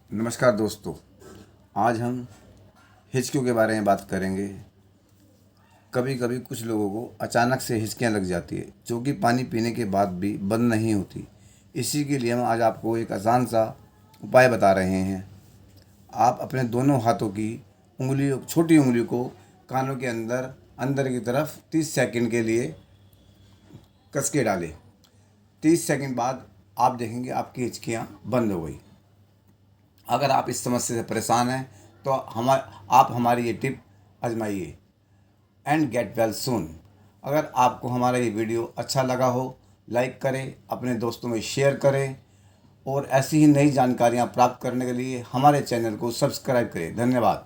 नमस्कार दोस्तों। आज हम हिचकियों के बारे में बात करेंगे। कभी कभी कुछ लोगों को अचानक से हिचकियाँ लग जाती है जो कि पानी पीने के बाद भी बंद नहीं होती। इसी के लिए हम आज आपको एक आसान सा उपाय बता रहे हैं। आप अपने दोनों हाथों की उंगलियों छोटी उंगली को कानों के अंदर अंदर की तरफ 30 सेकंड के लिए कस के डालें। 30 सेकंड बाद आप देखेंगे आपकी हिचकियाँ बंद हो गई। अगर आप इस समस्या से परेशान हैं तो आप हमारी ये टिप आजमाइए एंड गेट वेल सून। अगर आपको हमारा ये वीडियो अच्छा लगा हो, लाइक करें, अपने दोस्तों में शेयर करें और ऐसी ही नई जानकारियाँ प्राप्त करने के लिए हमारे चैनल को सब्सक्राइब करें। धन्यवाद।